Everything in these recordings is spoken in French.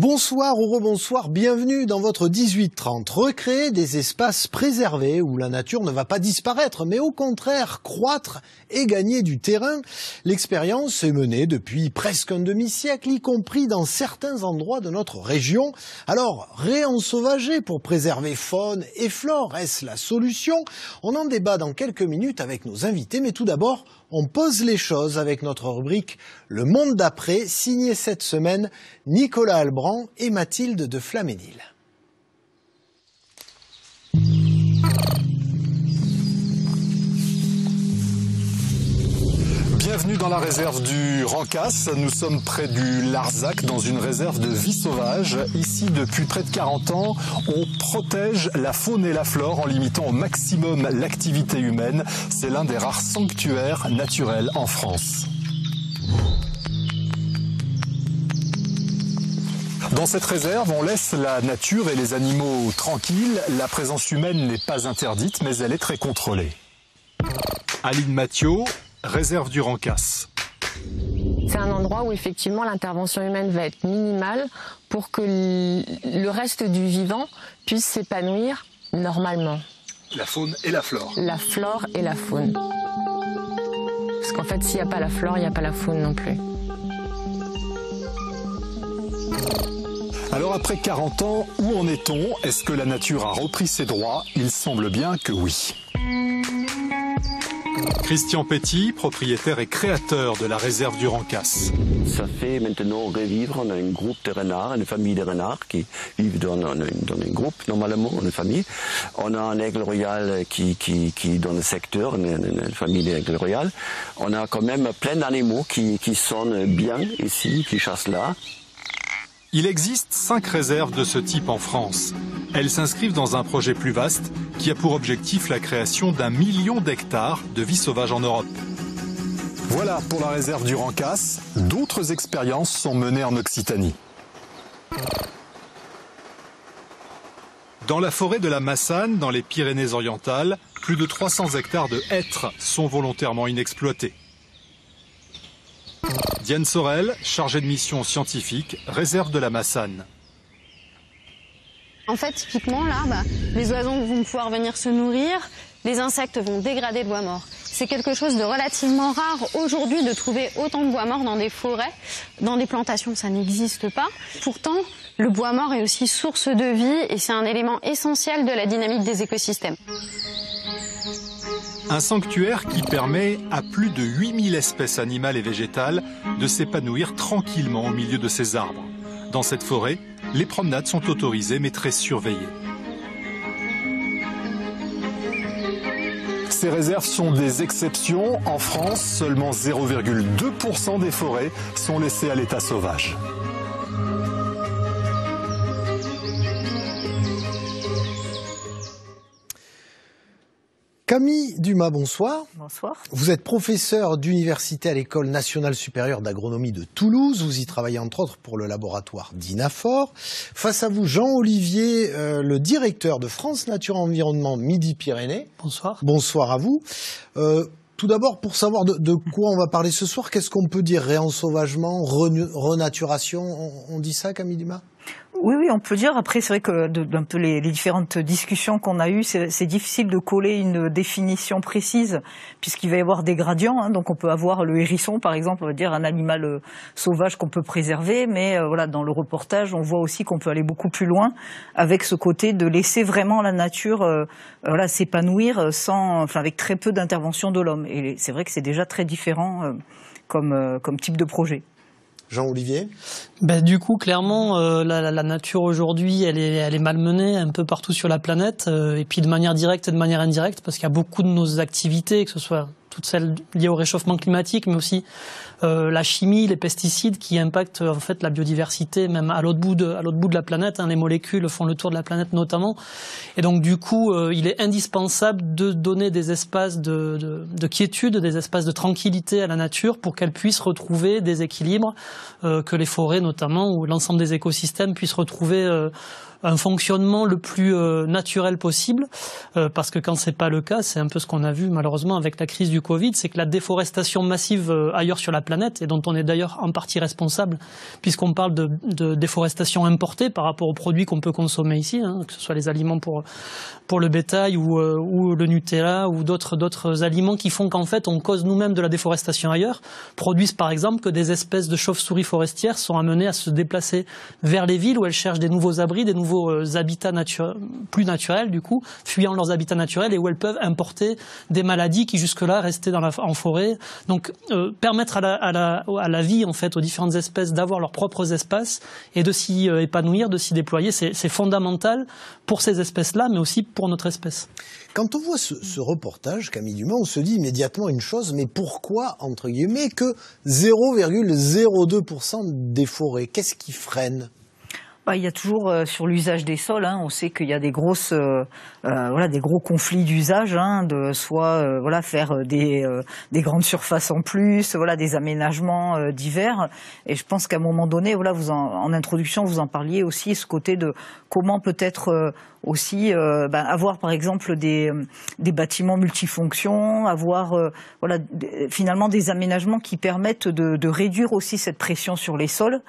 Bonsoir ou rebonsoir, bienvenue dans votre 18-30. Recréer des espaces préservés où la nature ne va pas disparaître, mais au contraire croître et gagner du terrain. L'expérience est menée depuis presque un demi-siècle, y compris dans certains endroits de notre région. Alors, réensauvager pour préserver faune et flore, est-ce la solution? On en débat dans quelques minutes avec nos invités, mais tout d'abord, on pose les choses avec notre rubrique Le Monde d'après, signée cette semaine Nicolas Albrand et Mathilde de Flaménil. Bienvenue dans la réserve du Rancas. Nous sommes près du Larzac, dans une réserve de vie sauvage. Ici, depuis près de 40 ans, on protège la faune et la flore en limitant au maximum l'activité humaine. C'est l'un des rares sanctuaires naturels en France. Dans cette réserve, on laisse la nature et les animaux tranquilles. La présence humaine n'est pas interdite, mais elle est très contrôlée. Aline Mathieu, réserve du Rancas. C'est un endroit où effectivement l'intervention humaine va être minimale pour que le reste du vivant puisse s'épanouir normalement. La faune et la flore. La flore et la faune. Parce qu'en fait, s'il n'y a pas la flore, il n'y a pas la faune non plus. Alors après 40 ans, où en est-on? Est-ce que la nature a repris ses droits? Il semble bien que oui. Christian Petit, propriétaire et créateur de la réserve du Rancas. Ça fait maintenant revivre, on a un groupe de renards, une famille de renards qui vivent dans un groupe, normalement, une famille. On a un aigle royal qui dans le secteur, une famille d'aigle royal. On a quand même plein d'animaux qui sonnent bien ici, qui chassent là. Il existe 5 réserves de ce type en France. Elles s'inscrivent dans un projet plus vaste qui a pour objectif la création d'1 million d'hectares de vie sauvage en Europe. Voilà pour la réserve du Rancas. D'autres expériences sont menées en Occitanie. Dans la forêt de la Massane, dans les Pyrénées-Orientales, plus de 300 hectares de hêtres sont volontairement inexploités. Diane Sorel, chargée de mission scientifique, réserve de la Massane. En fait, typiquement, là, les oiseaux vont pouvoir venir se nourrir, les insectes vont dégrader le bois mort. C'est quelque chose de relativement rare aujourd'hui de trouver autant de bois mort dans des forêts. Dans des plantations, ça n'existe pas. Pourtant, le bois mort est aussi source de vie et c'est un élément essentiel de la dynamique des écosystèmes. Un sanctuaire qui permet à plus de 8000 espèces animales et végétales de s'épanouir tranquillement au milieu de ces arbres. Dans cette forêt, les promenades sont autorisées mais très surveillées. Ces réserves sont des exceptions. En France, seulement 0,2% des forêts sont laissées à l'état sauvage. Camille Dumas, bonsoir. Bonsoir. Vous êtes professeur d'université à l'École nationale supérieure d'agronomie de Toulouse. Vous y travaillez entre autres pour le laboratoire d'INAFOR. Face à vous, Jean-Olivier, le directeur de France Nature Environnement Midi-Pyrénées. Bonsoir. Bonsoir à vous. Tout d'abord, pour savoir de quoi on va parler ce soir, qu'est-ce qu'on peut dire? Réensauvagement, renaturation, on dit ça, Camille Dumas? Oui, on peut dire. Après, c'est vrai que d'un peu les différentes discussions qu'on a eues, c'est difficile de coller une définition précise, puisqu'il va y avoir des gradients. Donc, on peut avoir le hérisson, par exemple, on va dire un animal sauvage qu'on peut préserver. Mais voilà, dans le reportage, on voit aussi qu'on peut aller beaucoup plus loin avec ce côté de laisser vraiment la nature s'épanouir avec très peu d'intervention de l'homme. Et c'est vrai que c'est déjà très différent comme type de projet. Jean-Olivier? Du coup, clairement, la nature aujourd'hui, elle est malmenée un peu partout sur la planète, et puis de manière directe et de manière indirecte, parce qu'il y a beaucoup de nos activités, que ce soit toutes celles liées au réchauffement climatique, mais aussi la chimie, les pesticides qui impactent en fait la biodiversité, même à l'autre bout de la planète. Les molécules font le tour de la planète notamment, et donc du coup, il est indispensable de donner des espaces de quiétude, des espaces de tranquillité à la nature pour qu'elle puisse retrouver des équilibres, que les forêts notamment ou l'ensemble des écosystèmes puissent retrouver un fonctionnement le plus naturel possible, parce que quand c'est pas le cas, c'est un peu ce qu'on a vu malheureusement avec la crise du du Covid, c'est que la déforestation massive ailleurs sur la planète, et dont on est d'ailleurs en partie responsable, puisqu'on parle de déforestation importée par rapport aux produits qu'on peut consommer ici, hein, que ce soit les aliments pour le bétail ou le Nutella ou d'autres aliments qui font qu'en fait on cause nous-mêmes de la déforestation ailleurs, produisent par exemple que des espèces de chauves-souris forestières sont amenées à se déplacer vers les villes où elles cherchent des nouveaux abris, des nouveaux habitats plus naturels du coup, fuyant leurs habitats naturels et où elles peuvent importer des maladies qui jusque-là restaient en forêt. Donc permettre à la vie en fait aux différentes espèces d'avoir leurs propres espaces et de s'y épanouir, de s'y déployer, c'est fondamental pour ces espèces-là, mais aussi pour notre espèce. Quand on voit ce reportage, Camille Dumas, on se dit immédiatement une chose, mais pourquoi, entre guillemets, que 0,02% des forêts? Qu'est-ce qui freine? Il y a toujours sur l'usage des sols, hein, on sait qu'il y a des gros conflits d'usage, hein, de soit faire des grandes surfaces en plus, des aménagements divers. Et je pense qu'à un moment donné, en introduction, vous en parliez aussi, ce côté de comment peut-être aussi avoir par exemple des bâtiments multifonctions, avoir finalement des aménagements qui permettent de réduire aussi cette pression sur les sols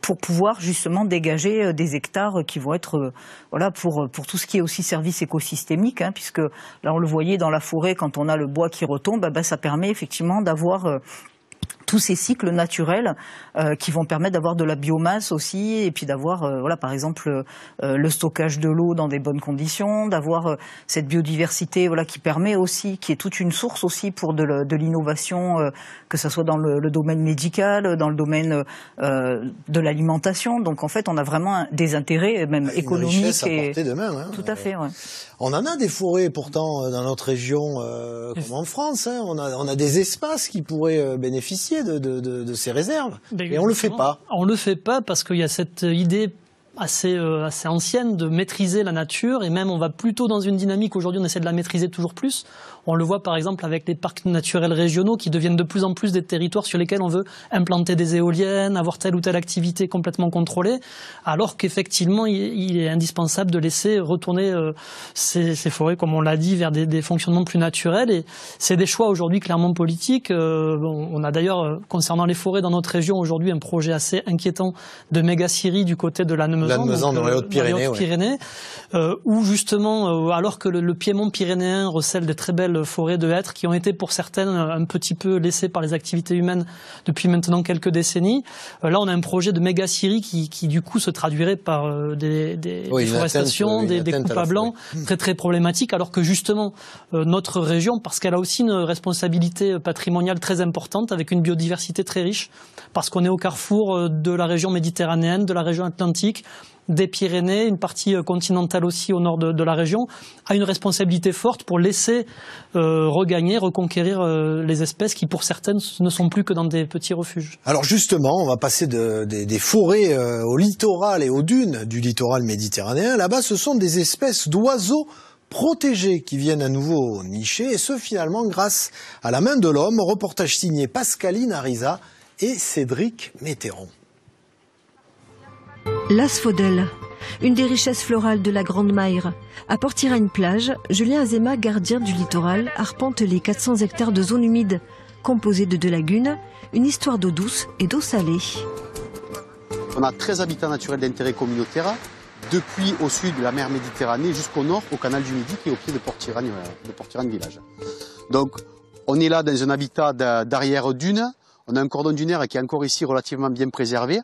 pour pouvoir justement dégager des hectares qui vont être pour tout ce qui est aussi service écosystémique, hein, puisque là on le voyait dans la forêt, quand on a le bois qui retombe, ça permet effectivement d'avoir tous ces cycles naturels qui vont permettre d'avoir de la biomasse aussi, et puis d'avoir par exemple le stockage de l'eau dans des bonnes conditions, d'avoir cette biodiversité qui permet aussi, qui est toute une source aussi pour de l'innovation, que ce soit dans le domaine médical, dans le domaine de l'alimentation. Donc en fait on a vraiment des intérêts même économiques. Une richesse à portée de main, hein. Tout à fait, ouais. On en a des forêts pourtant dans notre région comme en France, hein. On a des espaces qui pourraient bénéficier de ces réserves. Et on le fait pas. On le fait pas parce qu'il y a cette idée assez ancienne de maîtriser la nature, et même on va plutôt dans une dynamique, aujourd'hui on essaie de la maîtriser toujours plus. On le voit par exemple avec les parcs naturels régionaux qui deviennent de plus en plus des territoires sur lesquels on veut implanter des éoliennes, avoir telle ou telle activité complètement contrôlée, alors qu'effectivement il est indispensable de laisser retourner ces forêts, comme on l'a dit, vers des fonctionnements plus naturels. Et c'est des choix aujourd'hui clairement politiques. On a d'ailleurs, concernant les forêts dans notre région aujourd'hui, un projet assez inquiétant de méga-scierie du côté de la Lannemezan, dans les Hautes-Pyrénées, où justement, alors que le piémont pyrénéen recèle des très belles forêts de hêtres qui ont été pour certaines un petit peu laissées par les activités humaines depuis maintenant quelques décennies, là on a un projet de méga-scierie qui du coup se traduirait par des déforestations, des coupes à blanc très très problématiques, alors que justement notre région, parce qu'elle a aussi une responsabilité patrimoniale très importante avec une biodiversité très riche, parce qu'on est au carrefour de la région méditerranéenne, de la région atlantique, des Pyrénées, une partie continentale aussi au nord de la région, a une responsabilité forte pour laisser reconquérir les espèces qui pour certaines ne sont plus que dans des petits refuges. Alors justement, on va passer des forêts au littoral et aux dunes du littoral méditerranéen. Là-bas, ce sont des espèces d'oiseaux protégés qui viennent à nouveau nicher, et ce finalement grâce à la main de l'homme. Reportage signé Pascaline Ariza et Cédric Météron. L'asphodèle, une des richesses florales de la Grande Mayre. À Port-Tiragne-Plage, Julien Azema, gardien du littoral, arpente les 400 hectares de zone humide, composée de 2 lagunes, une histoire d'eau douce et d'eau salée. On a 13 habitats naturels d'intérêt communautaire, depuis au sud de la mer Méditerranée jusqu'au nord, au canal du Midi, qui est au pied de Port-Tiragne village. Donc on est là dans un habitat d'arrière-dune. On a un cordon dunaire qui est encore ici relativement bien préservé.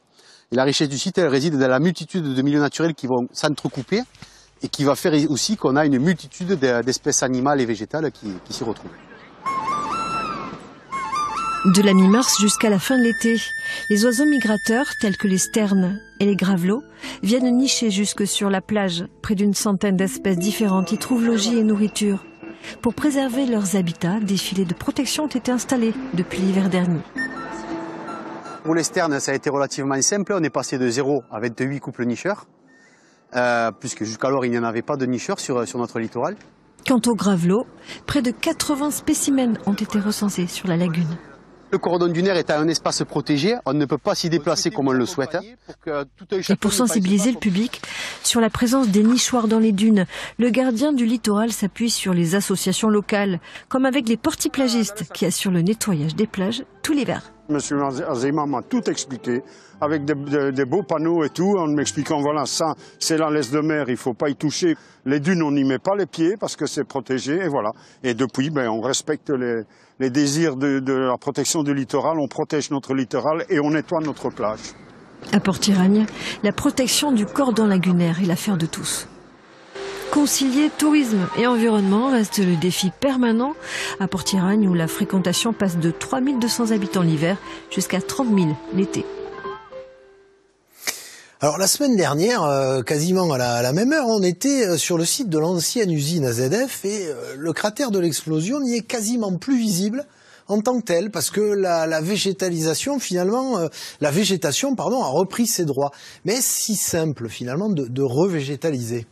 Et la richesse du site, elle réside dans la multitude de milieux naturels qui vont s'entrecouper et qui va faire aussi qu'on a une multitude d'espèces animales et végétales qui s'y retrouvent. De la mi-mars jusqu'à la fin de l'été, les oiseaux migrateurs tels que les sternes et les gravelots viennent nicher jusque sur la plage. Près d'une centaine d'espèces différentes y trouvent logis et nourriture. Pour préserver leurs habitats, des filets de protection ont été installés depuis l'hiver dernier. Pour les sternes, ça a été relativement simple. On est passé de 0 à 28 couples nicheurs, puisque jusqu'alors il n'y en avait pas de nicheurs sur notre littoral. Quant aux gravelots, près de 80 spécimens ont été recensés sur la lagune. Le cordon dunaire est un espace protégé, on ne peut pas s'y déplacer comme on le souhaite. Et pour sensibiliser le public sur la présence des nichoirs dans les dunes, le gardien du littoral s'appuie sur les associations locales, comme avec les portiplagistes qui assurent le nettoyage des plages tout l'hiver. Monsieur Azema m'a tout expliqué, avec des beaux panneaux et tout, en m'expliquant, voilà, ça, c'est la laisse de mer, il ne faut pas y toucher. Les dunes, on n'y met pas les pieds parce que c'est protégé, et voilà. Et depuis, on respecte les désirs de la protection du littoral, on protège notre littoral et on nettoie notre plage. À Port-Tiragne, la protection du cordon lagunaire est l'affaire de tous. Concilier tourisme et environnement reste le défi permanent à Port-Tiragne où la fréquentation passe de 3200 habitants l'hiver jusqu'à 30 000 l'été. Alors la semaine dernière, quasiment à la même heure, on était sur le site de l'ancienne usine AZF et le cratère de l'explosion n'y est quasiment plus visible en tant que tel, parce que la végétation a repris ses droits. Mais est-ce si simple finalement de revégétaliser ?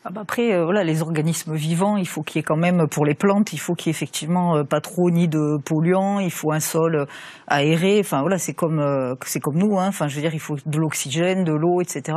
Après, voilà, les organismes vivants, il faut qu'il y ait quand même, pour les plantes, il faut qu'il y ait effectivement pas trop ni de polluants, il faut un sol aéré, enfin voilà, c'est comme nous, hein, enfin je veux dire, il faut de l'oxygène, de l'eau, etc.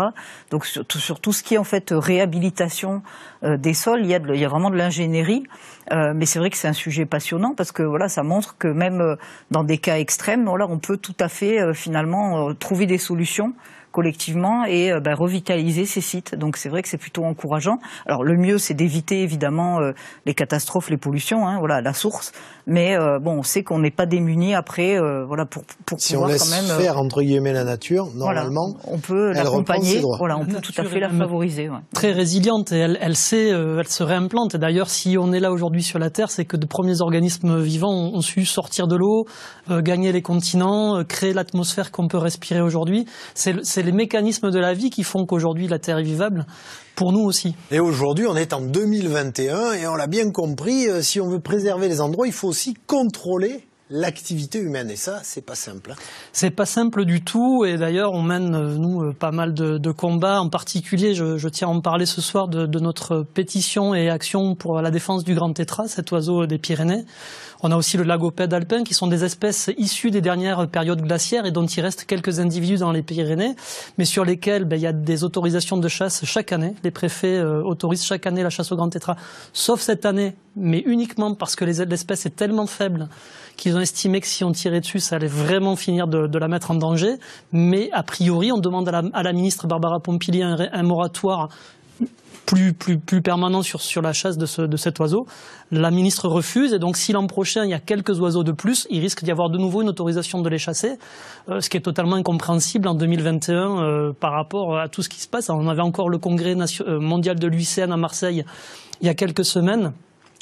Donc sur tout ce qui est en fait réhabilitation des sols, il y a vraiment de l'ingénierie, mais c'est vrai que c'est un sujet passionnant parce que voilà, ça montre que même dans des cas extrêmes, voilà, on peut tout à fait finalement trouver des solutions collectivement et revitaliser ces sites. Donc c'est vrai que c'est plutôt encourageant. Alors le mieux c'est d'éviter évidemment les catastrophes, les pollutions, hein, voilà, la source. Mais on sait qu'on n'est pas démunis après, voilà, pour si pouvoir on laisse quand même faire entre guillemets la nature, normalement, voilà, on peut l'accompagner. Voilà, on peut tout à fait la favoriser. Ouais. Très résiliente et elle se réimplante. Et d'ailleurs, si on est là aujourd'hui sur la Terre, c'est que de premiers organismes vivants ont su sortir de l'eau, gagner les continents, créer l'atmosphère qu'on peut respirer aujourd'hui. C'est les mécanismes de la vie qui font qu'aujourd'hui la Terre est vivable, pour nous aussi. Et aujourd'hui, on est en 2021 et on l'a bien compris, si on veut préserver les endroits, il faut aussi contrôler l'activité humaine. Et ça, c'est pas simple. Hein. C'est pas simple du tout. Et d'ailleurs, on mène, nous, pas mal de combats. En particulier, je tiens à en parler ce soir de notre pétition et action pour la défense du grand tétras, cet oiseau des Pyrénées. On a aussi le lagopède alpin, qui sont des espèces issues des dernières périodes glaciaires et dont il reste quelques individus dans les Pyrénées, mais sur lesquels il y a des autorisations de chasse chaque année. Les préfets autorisent chaque année la chasse au grand tétras, sauf cette année, mais uniquement parce que l'espèce est tellement faible qu'ils ont estimé que si on tirait dessus, ça allait vraiment finir de la mettre en danger. Mais a priori, on demande à la ministre Barbara Pompili un moratoire plus permanent sur la chasse de cet oiseau. La ministre refuse, et donc si l'an prochain il y a quelques oiseaux de plus, il risque d'y avoir de nouveau une autorisation de les chasser, ce qui est totalement incompréhensible en 2021 par rapport à tout ce qui se passe. On avait encore le congrès mondial de l'UICN à Marseille il y a quelques semaines,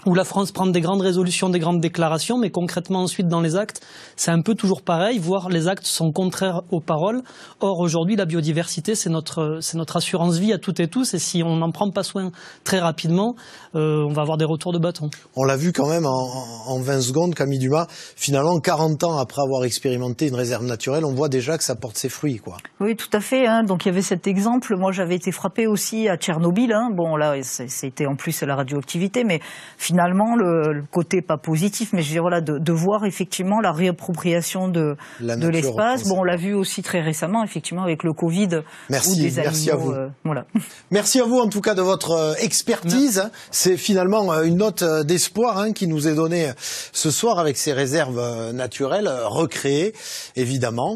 où la France prend des grandes résolutions, des grandes déclarations, mais concrètement ensuite dans les actes, c'est un peu toujours pareil, voire les actes sont contraires aux paroles. Or aujourd'hui, la biodiversité, c'est notre assurance vie à toutes et tous, et si on n'en prend pas soin très rapidement, on va avoir des retours de bâton. On l'a vu quand même en 20 secondes, Camille Dumas, finalement 40 ans après avoir expérimenté une réserve naturelle, on voit déjà que ça porte ses fruits, quoi. Oui, tout à fait, hein. Donc il y avait cet exemple, moi j'avais été frappée aussi à Tchernobyl, hein. Bon là, c'était en plus la radioactivité, mais finalement, le côté pas positif, mais je veux dire, voilà, de voir effectivement la réappropriation de l'espace. Bon, on l'a vu aussi très récemment, effectivement, avec le Covid. Merci à vous. Voilà. Merci à vous, en tout cas, de votre expertise. C'est finalement une note d'espoir qui nous est donnée ce soir avec ces réserves naturelles recréées, évidemment.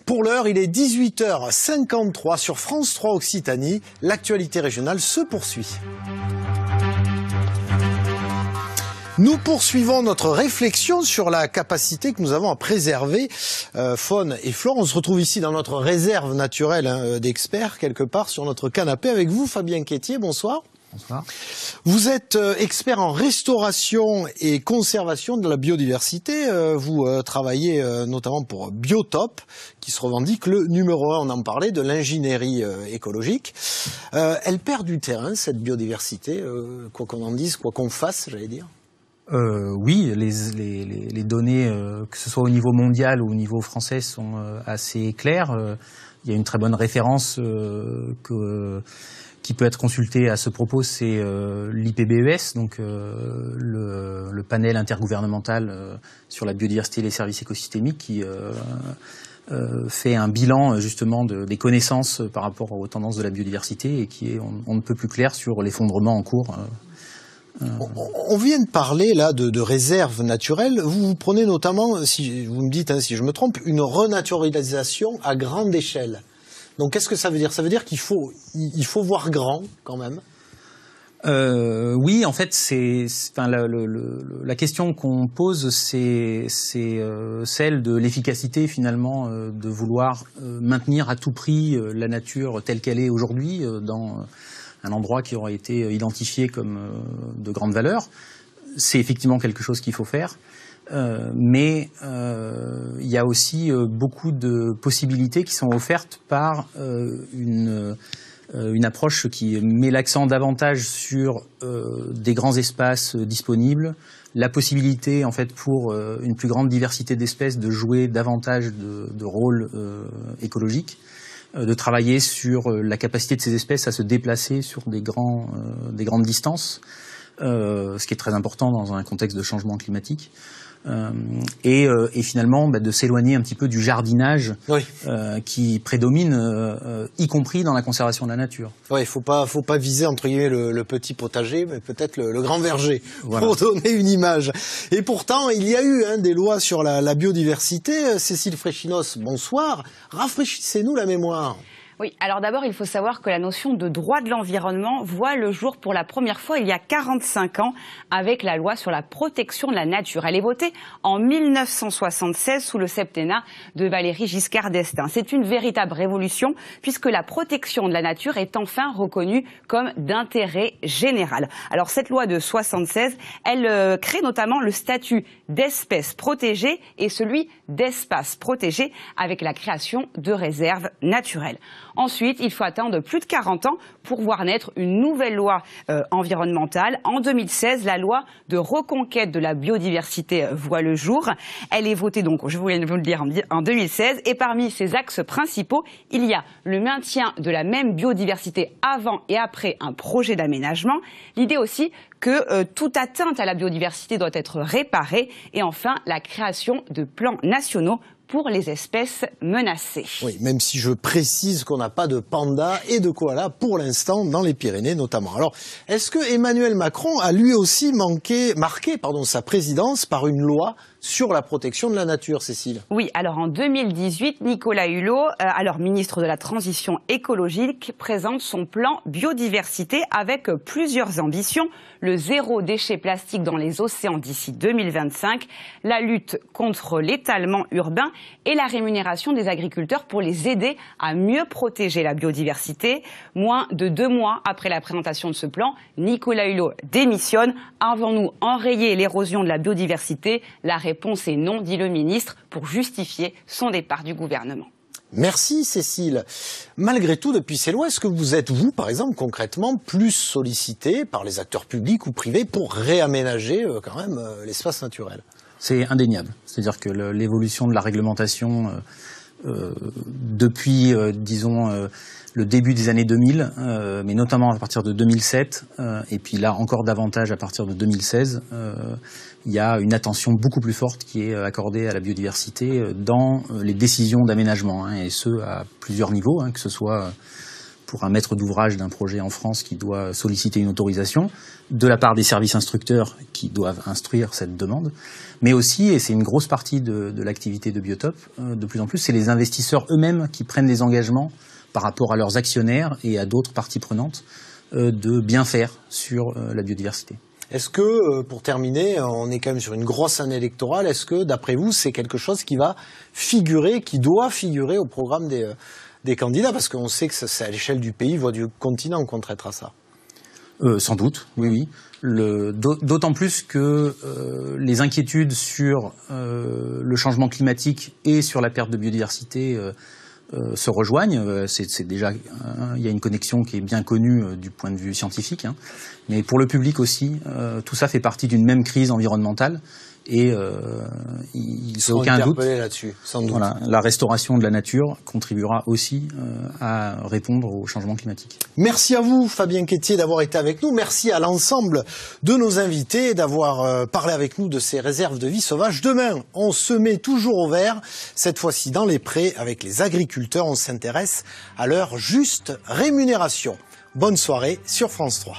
Pour l'heure, il est 18h53 sur France 3 Occitanie. L'actualité régionale se poursuit. Nous poursuivons notre réflexion sur la capacité que nous avons à préserver faune et flore. On se retrouve ici dans notre réserve naturelle d'experts, quelque part sur notre canapé avec vous, Fabien Quétier. Bonsoir. Bonsoir. Vous êtes expert en restauration et conservation de la biodiversité. Vous travaillez notamment pour Biotop, qui se revendique le numéro 1, on en parlait, de l'ingénierie écologique. Elle perd du terrain, cette biodiversité, quoi qu'on en dise, quoi qu'on fasse, j'allais dire. Oui, les données, que ce soit au niveau mondial ou au niveau français, sont assez claires. Il y a une très bonne référence qui peut être consulté à ce propos, c'est l'IPBES, donc le panel intergouvernemental sur la biodiversité et les services écosystémiques, qui fait un bilan justement des connaissances par rapport aux tendances de la biodiversité et qui est on ne peut plus clair sur l'effondrement en cours. On vient de parler là de réserves naturelles. Vous prenez notamment, si vous me dites si je me trompe, une renaturalisation à grande échelle. Donc qu'est-ce que ça veut dire? Ça veut dire qu'il faut voir grand quand même. Oui, en fait, la question qu'on pose, c'est celle de l'efficacité finalement de vouloir maintenir à tout prix la nature telle qu'elle est aujourd'hui dans un endroit qui aura été identifié comme de grande valeur. C'est effectivement quelque chose qu'il faut faire, mais il y a aussi beaucoup de possibilités qui sont offertes par une approche qui met l'accent davantage sur des grands espaces disponibles, la possibilité en fait pour une plus grande diversité d'espèces de jouer davantage de rôles écologiques, de travailler sur la capacité de ces espèces à se déplacer sur des grandes distances, ce qui est très important dans un contexte de changement climatique. Et finalement de s'éloigner un petit peu du jardinage qui prédomine, y compris dans la conservation de la nature. Oui, faut pas viser entre guillemets le petit potager, mais peut-être le grand verger, voilà, pour donner une image. Et pourtant, il y a eu des lois sur la biodiversité. Cécile Fréchinos, bonsoir. Rafraîchissez-nous la mémoire. Oui, alors d'abord, il faut savoir que la notion de droit de l'environnement voit le jour pour la première fois il y a 45 ans avec la loi sur la protection de la nature. Elle est votée en 1976 sous le septennat de Valéry Giscard d'Estaing. C'est une véritable révolution puisque la protection de la nature est enfin reconnue comme d'intérêt général. Alors cette loi de 76, elle crée notamment le statut d'espèce protégée et celui d'espace protégé avec la création de réserves naturelles. Ensuite, il faut attendre plus de 40 ans pour voir naître une nouvelle loi environnementale. En 2016, la loi de reconquête de la biodiversité voit le jour. Elle est votée, donc, je voulais vous le dire, en 2016. Et parmi ses axes principaux, il y a le maintien de la même biodiversité avant et après un projet d'aménagement. L'idée aussi que toute atteinte à la biodiversité doit être réparée. Et enfin, la création de plans nationaux pour les espèces menacées. Oui, même si je précise qu'on n'a pas de panda et de koala pour l'instant dans les Pyrénées notamment. Alors, est-ce que Emmanuel Macron a lui aussi marqué sa présidence par une loi sur la protection de la nature, Cécile? Oui, alors en 2018, Nicolas Hulot, alors ministre de la Transition écologique, présente son plan biodiversité avec plusieurs ambitions. Le zéro déchet plastique dans les océans d'ici 2025, la lutte contre l'étalement urbain et la rémunération des agriculteurs pour les aider à mieux protéger la biodiversité. Moins de 2 mois après la présentation de ce plan, Nicolas Hulot démissionne. Avons-nous enrayé l'érosion de la biodiversité? La réponse est non, dit le ministre, pour justifier son départ du gouvernement. Merci Cécile. Malgré tout, depuis ces lois, est-ce que vous êtes, vous, par exemple, concrètement, plus sollicité par les acteurs publics ou privés pour réaménager quand même l'espace naturel? C'est indéniable. C'est-à-dire que l'évolution de la réglementation depuis, disons, le début des années 2000, mais notamment à partir de 2007, et puis là encore davantage à partir de 2016, il y a une attention beaucoup plus forte qui est accordée à la biodiversité dans les décisions d'aménagement, et ce à plusieurs niveaux, que ce soit pour un maître d'ouvrage d'un projet en France qui doit solliciter une autorisation, de la part des services instructeurs qui doivent instruire cette demande, mais aussi, et c'est une grosse partie de l'activité de Biotop, de plus en plus, c'est les investisseurs eux-mêmes qui prennent des engagements par rapport à leurs actionnaires et à d'autres parties prenantes de bien faire sur la biodiversité. Est-ce que, pour terminer, on est quand même sur une grosse année électorale, est-ce que, d'après vous, c'est quelque chose qui va figurer, qui doit figurer au programme des candidats? Parce qu'on sait que c'est à l'échelle du pays, voire du continent, qu'on traitera ça. Sans doute, oui. D'autant plus que les inquiétudes sur le changement climatique et sur la perte de biodiversité se rejoignent. C'est déjà, il y a une connexion qui est bien connue du point de vue scientifique, mais pour le public aussi, tout ça fait partie d'une même crise environnementale Et il n'y a aucun doute là-dessus, sans doute. Voilà, la restauration de la nature contribuera aussi à répondre au changement climatique. Merci à vous, Fabien Quétier, d'avoir été avec nous. Merci à l'ensemble de nos invités d'avoir parlé avec nous de ces réserves de vie sauvage. Demain, on se met toujours au vert, cette fois-ci dans les prés avec les agriculteurs. On s'intéresse à leur juste rémunération. Bonne soirée sur France 3.